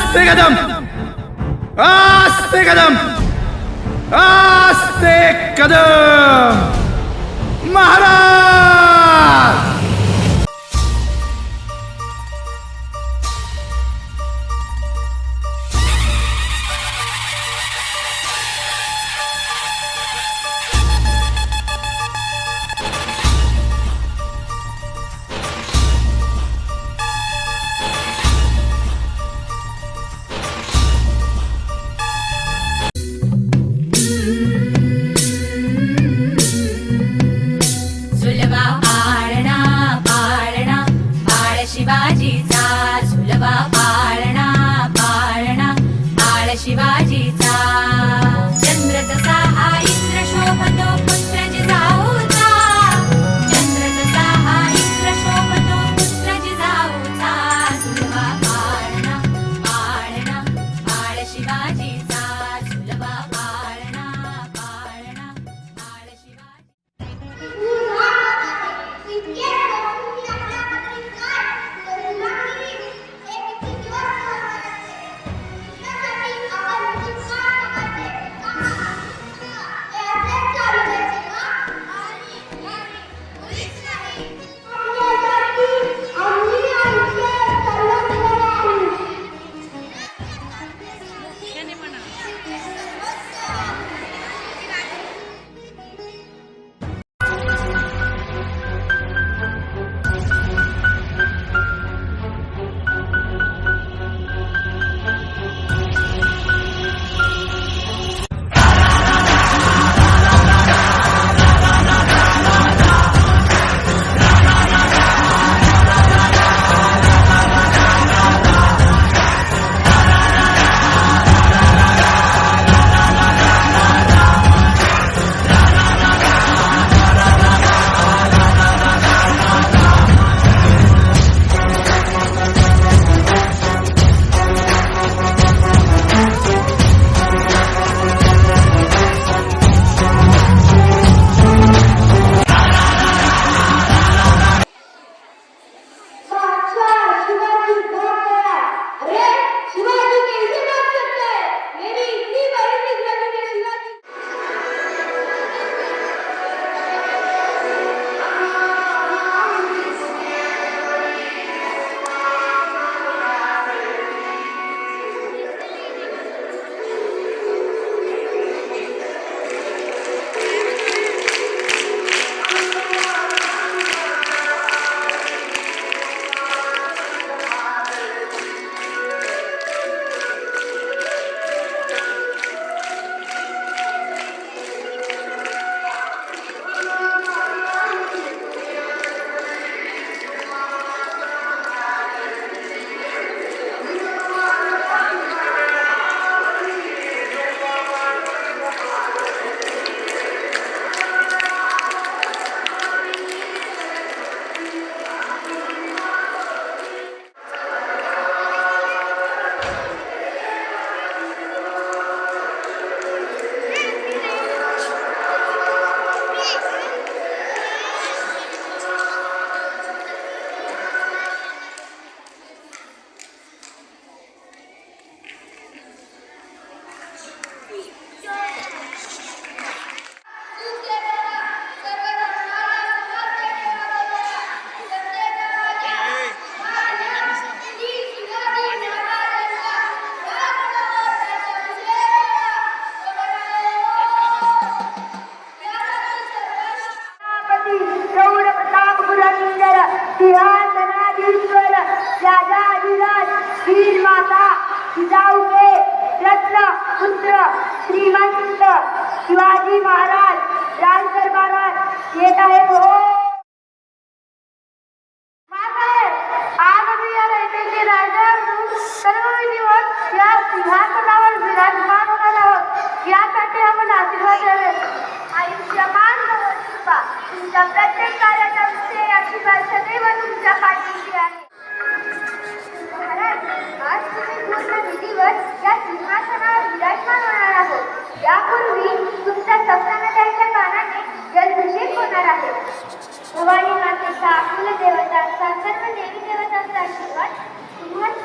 आस्ते कदम, आस्ते कदम, आस्ते कदम, महाराज। शिवाजीचा झुलवा पाळणा पाळणा बाळ शिवाजीचा चंद्र जसा हा इंद्र शोभतो पुत्र जिजाऊचा चंद्र जसा हा इंद्र शोभतो पुत्र जिजाऊचा झुलवा पाळणा पाळणा बाळ शिवाजीचा झुलवा पाळणा पाळणा बाळ शिवाजी। सिंहासनाधीश्वर राजाधिराज वीर माता जिजाऊ के रत्न पुत्र श्रीमंत शिवाजी महाराज राज दरबारात येत आहे हो। आज मी या रयतेचे राजा सर्व विधिवत या सिंहासनावर विराजमान होणार आहोत। यासाठी आपण आशीर्वाद द्यावे। आयुष्यमान भव शिवा, तुमच्या प्रत्येक कार्याचा विषय आशीर्वाद सदैव तुमच्या पाठीशी आहे। महाराज, आज तुम्ही पूर्ण विधिवत या सिंहासनावर विराजमान होणार आहोत। यापूर्वी तुमच्या सप्तनद्यांच्या कानाने जलाभिषेक होणार आहे। भवानी मातेचा, कुलदेवतांचा, सर्व देवी देवतांचा आशीर्वाद तुम्हाला